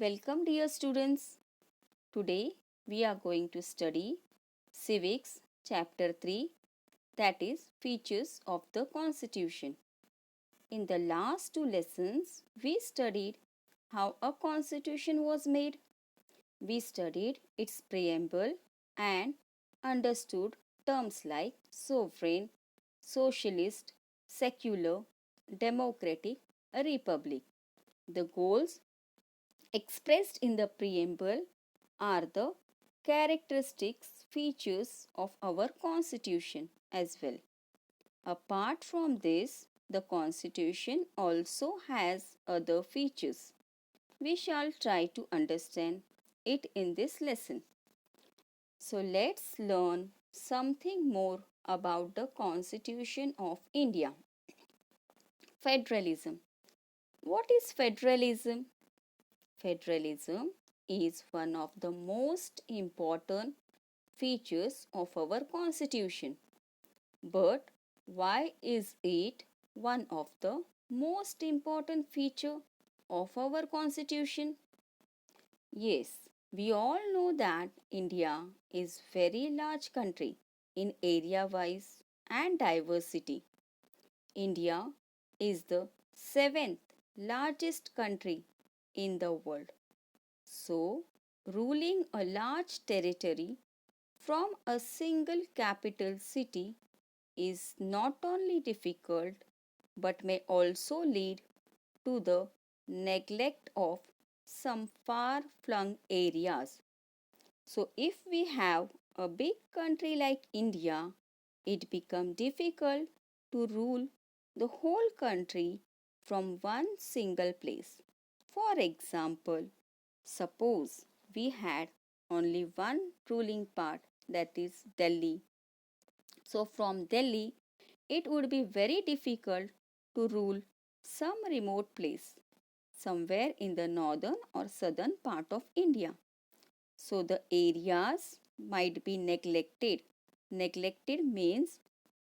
Welcome, dear students. Today we are going to study Civics, Chapter 3, that is, Features of the Constitution. In the last two lessons, we studied how a constitution was made. We studied its preamble and understood terms like sovereign, socialist, secular, democratic, a republic. The goals expressed in the preamble are the characteristics features of our constitution as well. Apart from this, the constitution also has other features. We shall try to understand it in this lesson. So let's learn something more about the constitution of India. Federalism. What is federalism? Federalism is one of the most important features of our constitution. But why is it one of the most important feature of our constitution? Yes, we all know that India is very large country in area wise and diversity. India is the seventh largest country in the world. So, ruling a large territory from a single capital city is not only difficult but may also lead to the neglect of some far flung areas. So, if we have a big country like India, it becomes difficult to rule the whole country from one single place. For example, suppose we had only one ruling part, that is Delhi. So, from Delhi, it would be very difficult to rule some remote place somewhere in the northern or southern part of India. So, the areas might be neglected. Neglected means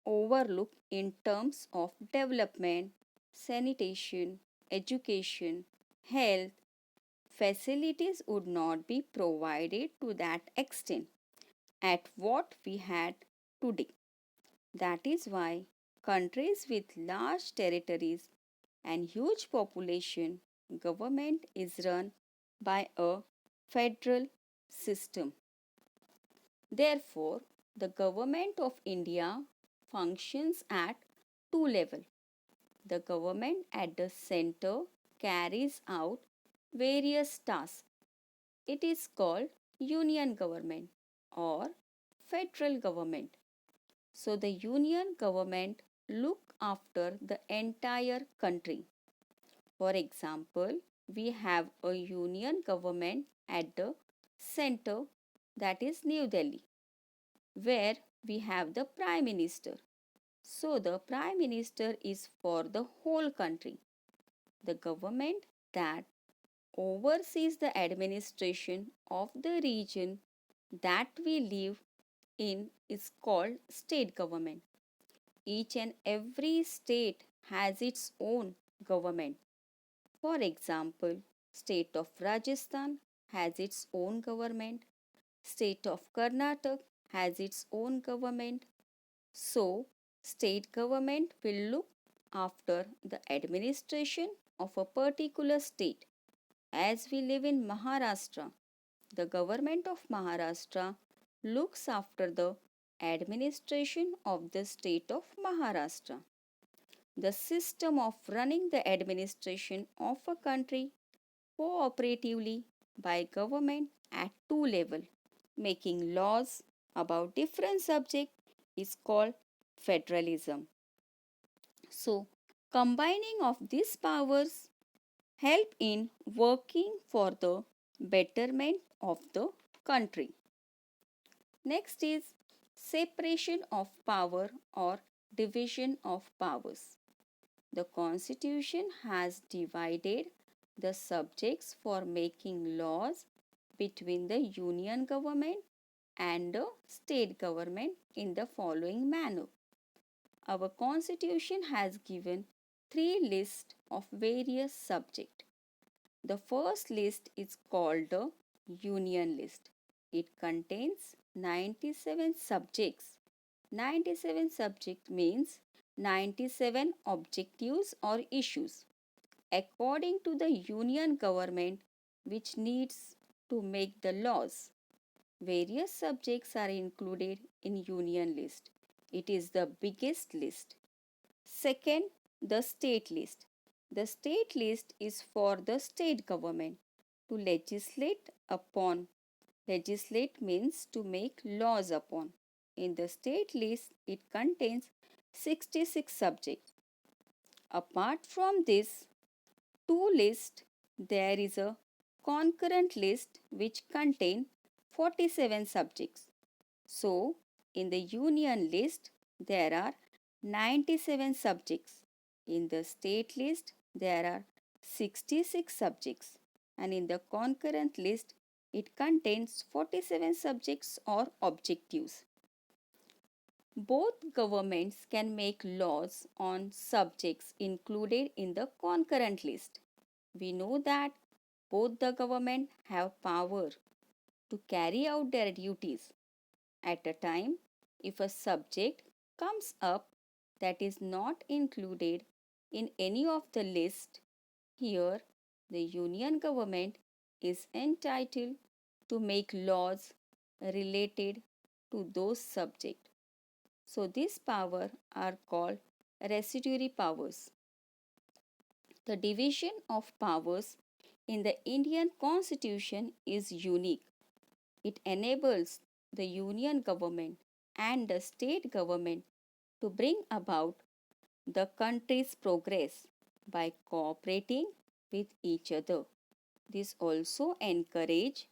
overlooked in terms of development, sanitation, education, health. Facilities would not be provided to that extent at what we had today. That is why countries with large territories and huge population government is run by a federal system. Therefore, the government of India functions at two levels. The government at the center carries out various tasks. It is called union government or federal government. So the union government look after the entire country. For example, we have a union government at the center, that is New Delhi, where we have the prime minister. So the prime minister is for the whole country. The government that oversees the administration of the region that we live in is called state government. Each and every state has its own government. For example, state of Rajasthan has its own government, state of Karnataka has its own government. So, state government will look after the administration of a particular state. As we live in Maharashtra, the government of Maharashtra looks after the administration of the state of Maharashtra. The system of running the administration of a country cooperatively by government at two levels, making laws about different subjects is called federalism. So, combining of these powers help in working for the betterment of the country. Next is separation of power or division of powers. The Constitution has divided the subjects for making laws between the union government and the state government in the following manner. Our Constitution has given three lists of various subjects. The first list is called the Union List. It contains 97 subjects. 97 subject means 97 objectives or issues according to the union government which needs to make the laws. Various subjects are included in union list. It is the biggest list. Second, the state list. The state list is for the state government to legislate upon. Legislate means to make laws upon. In the state list, it contains 66 subjects. Apart from this two list, there is a concurrent list which contain 47 subjects. So, in the union list, there are 97 subjects. In the state list, there are 66 subjects. And in the concurrent list, it contains 47 subjects or objectives. Both governments can make laws on subjects included in the concurrent list. We know that both the government have power to carry out their duties at a time. If a subject comes up that is not included in any of the list, here the union government is entitled to make laws related to those subjects. So these power are called residuary powers. The division of powers in the Indian Constitution is unique. It enables the union government and the state government to bring about the country's progress by cooperating with each other. This also encourage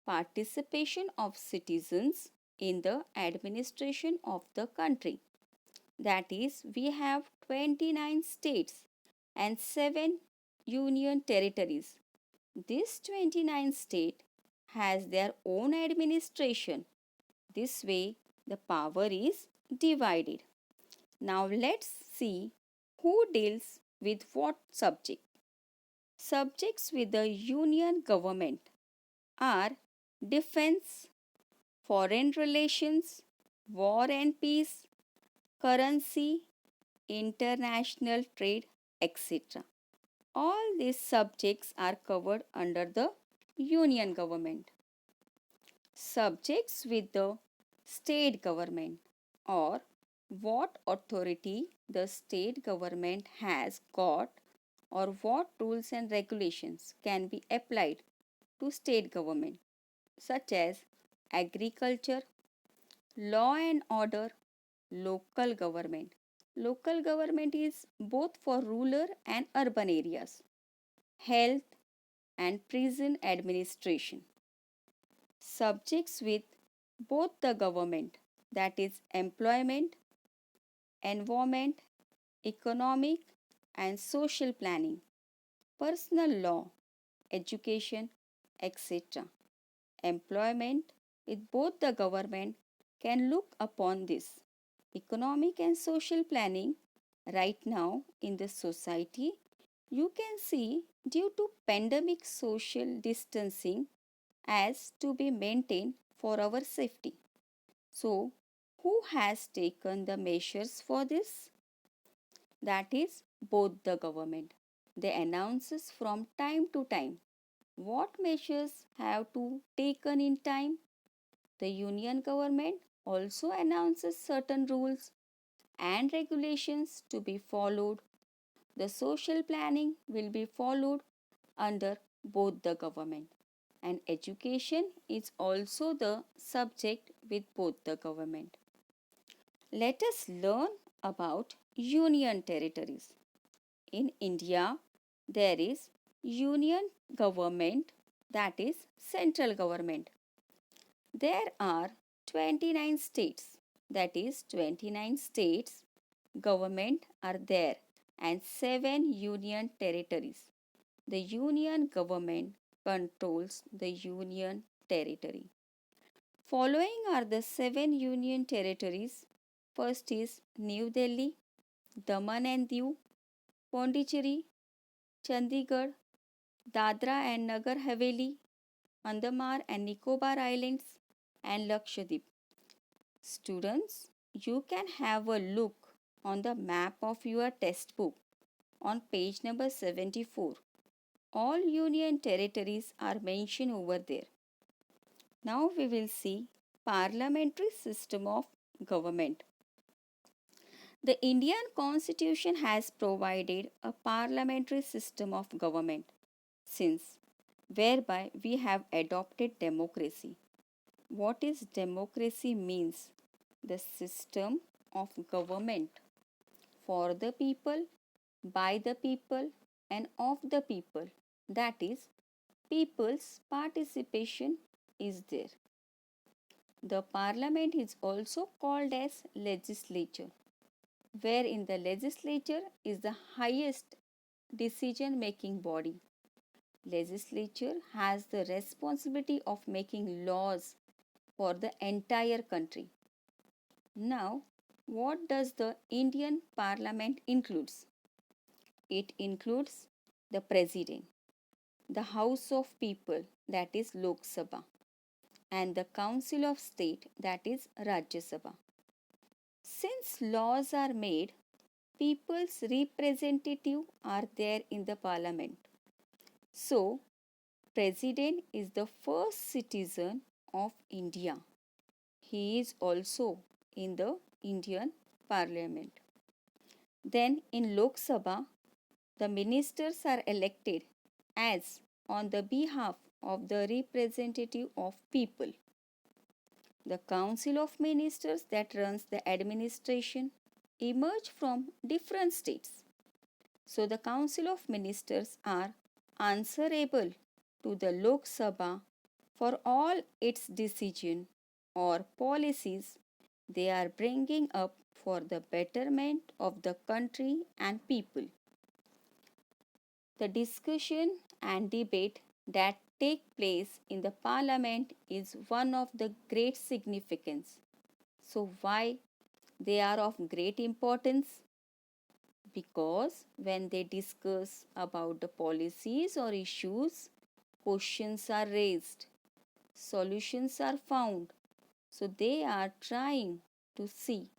participation of citizens in the administration of the country. That is, we have 29 states and 7 union territories. These 29 states has their own administration. This way the power is divided. Now let's see who deals with what subject. Subjects with the union government are defense, foreign relations, war and peace, currency, international trade, etc. All these subjects are covered under the union government. Subjects with the state government, or what authority the state government has got, or what rules and regulations can be applied to state government, such as agriculture, law and order, local government. Local government is both for rural and urban areas, health and prison administration. Subjects with both the government, that is employment, environment, economic and social planning, personal law, education, etc. Employment with both the government can look upon this. Economic and social planning right now in the society, you can see due to pandemic social distancing as to be maintained for our safety. So, who has taken the measures for this? That is both the government. They announces from time to time what measures have to taken in time. The union government also announces certain rules and regulations to be followed. The social planning will be followed under both the government, and education is also the subject with both the government. Let us learn about union territories. In India, there is union government, that is central government. There are 29 states, that is 29 states government are there, and 7 union territories. The union government controls the union territory. Following are the 7 union territories. First is New Delhi, Daman and Diu, Pondicherry, Chandigarh, Dadra and Nagar Haveli, Andaman and Nicobar Islands, and Lakshadweep. Students, you can have a look on the map of your textbook on page number 74. All union territories are mentioned over there. Now we will see parliamentary system of government. The Indian constitution has provided a parliamentary system of government since whereby we have adopted democracy. What is democracy means? The system of government for the people, by the people and of the people. That is, people's participation is there. The parliament is also called as legislature, wherein the legislature is the highest decision making body. Legislature has the responsibility of making laws for the entire country. Now, what does the Indian parliament includes? It includes the president, the house of people, that is Lok Sabha, and the council of state, that is Rajya Sabha. Since laws are made, people's representative are there in the parliament. So, president is the first citizen of India. He is also in the Indian parliament. Then in Lok Sabha, the ministers are elected as on the behalf of the representative of people. The council of ministers that runs the administration emerge from different states. So the council of ministers are answerable to the Lok Sabha for all its decision or policies they are bringing up for the betterment of the country and people. The discussion and debate that take place in the parliament is one of the great significance. So why they are of great importance? Because when they discuss about the policies or issues, questions are raised, solutions are found. So they are trying to see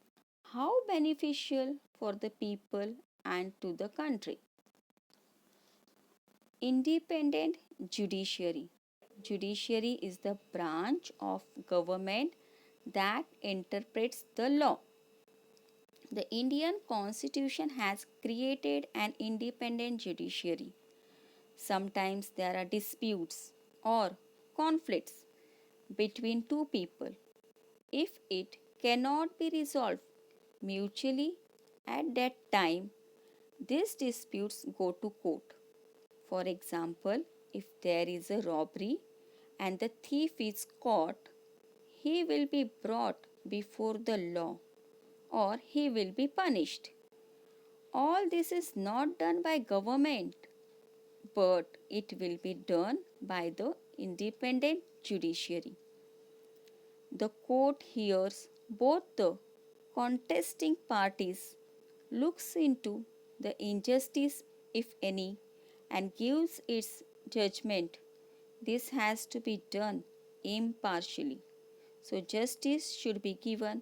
how beneficial for the people and to the country. Independent judiciary. Judiciary is the branch of government that interprets the law. The Indian constitution has created an independent judiciary. Sometimes there are disputes or conflicts between two people. If it cannot be resolved mutually at that time, these disputes go to court. For example, if there is a robbery and the thief is caught, he will be brought before the law or he will be punished. All this is not done by government, but it will be done by the independent judiciary. The court hears both the contesting parties, looks into the injustice if any, and gives its judgment. This has to be done impartially. So justice should be given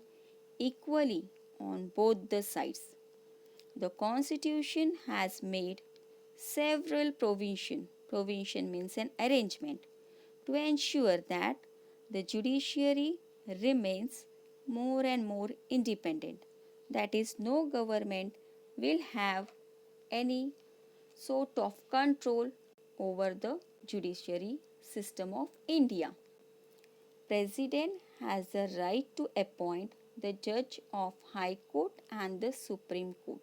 equally on both the sides. The constitution has made several provision means an arrangement to ensure that the judiciary remains more and more independent. That is, no government will have any sort of control over the judiciary system of India. President has the right to appoint the judge of High Court and the Supreme Court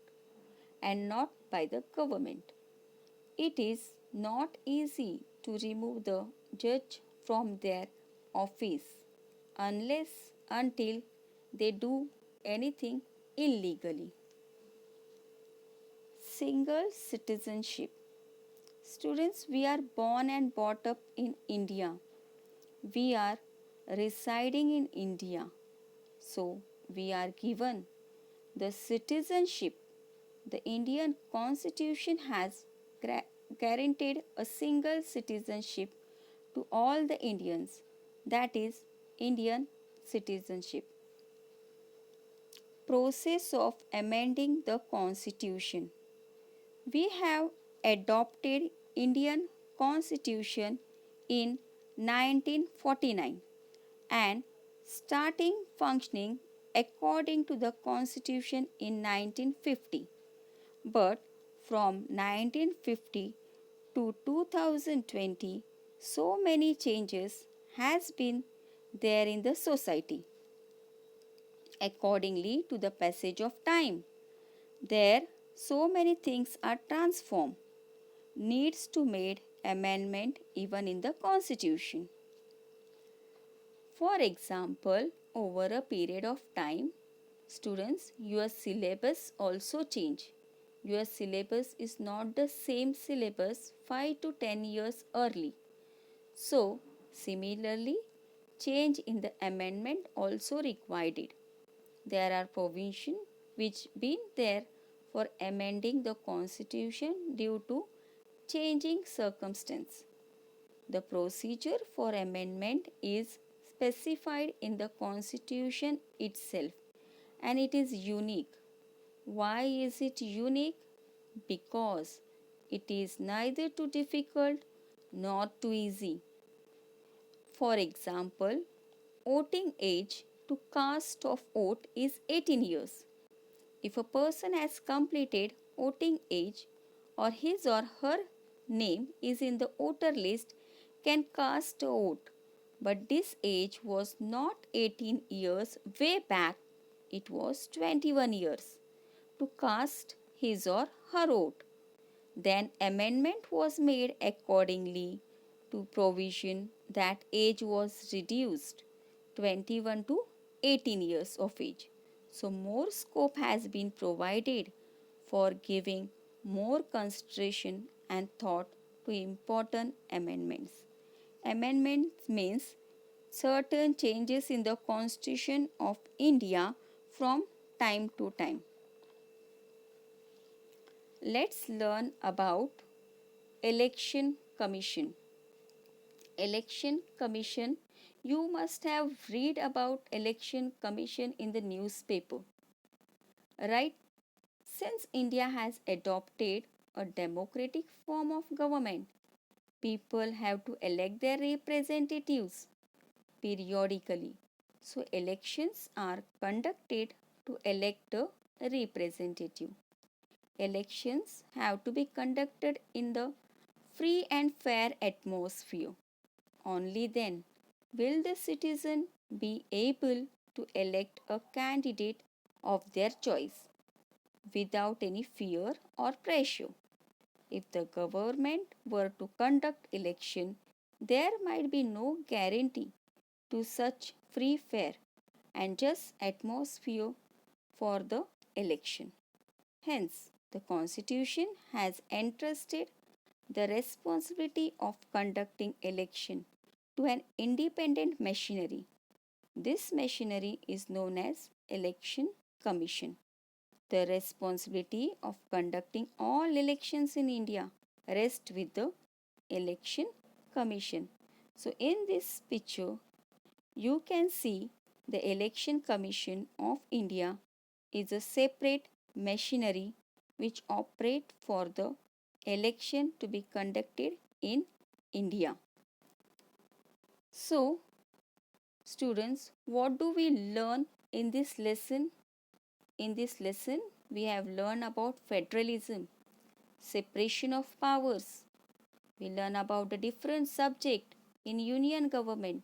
and not by the government. It is not easy to remove the judge from their office unless until they do anything illegally. Single citizenship. Students, we are born and brought up in India. We are residing in India. So, we are given the citizenship. The Indian constitution has guaranteed a single citizenship to all the Indians, that is, Indian citizenship. Process of amending the Constitution. We have adopted Indian Constitution in 1949 and starting functioning according to the Constitution in 1950. But from 1950 to 2020, so many changes has been there in the society. Accordingly to the passage of time, there so many things are transformed, needs to made amendment even in the constitution. For example, over a period of time, students, your syllabus also change. Your syllabus is not the same syllabus 5 to 10 years early. So, similarly, change in the amendment also required it. There are provisions which been there for amending the constitution due to changing circumstance. The procedure for amendment is specified in the constitution itself and it is unique. Why is it unique? Because it is neither too difficult nor too easy. For example, voting age to cast of vote is 18 years. If a person has completed voting age or his or her name is in the voter list can cast a vote. But this age was not 18 years way back, it was 21 years to cast his or her vote. Then amendment was made accordingly to provision that age was reduced 21 to 18 years of age. So more scope has been provided for giving more consideration and thought to important amendments. Amendments means certain changes in the constitution of India from time to time. Let's learn about election commission. Election commission, you must have read about election commission in the newspaper, right? Since India has adopted a democratic form of government, people have to elect their representatives periodically. So elections are conducted to elect a representative. Elections have to be conducted in the free and fair atmosphere. Only then will the citizen be able to elect a candidate of their choice without any fear or pressure. If the government were to conduct election, there might be no guarantee to such free, fair, and just atmosphere for the election. Hence, the Constitution has entrusted the responsibility of conducting election to an independent machinery. This machinery is known as Election Commission. The responsibility of conducting all elections in India rests with the Election Commission. So, in this picture, you can see the Election Commission of India is a separate machinery which operate for the election to be conducted in India. So, students, what do we learn in this lesson? In this lesson, we have learned about federalism, separation of powers. We learn about the different subject in union government,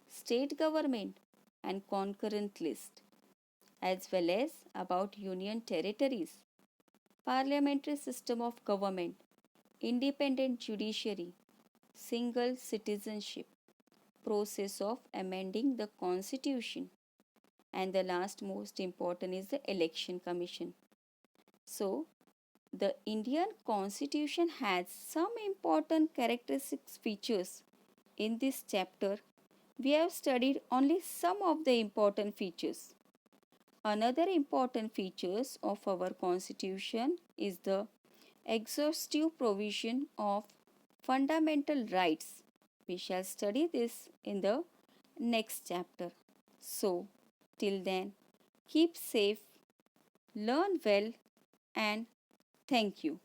state government and concurrent list, as well as about union territories, parliamentary system of government, independent judiciary, single citizenship, process of amending the constitution, and the last most important is the election commission. So, the Indian constitution has some important characteristics features. In this chapter, we have studied only some of the important features. Another important features of our constitution is the exhaustive provision of fundamental rights. We shall study this in the next chapter. So, till then, keep safe, learn well, and thank you.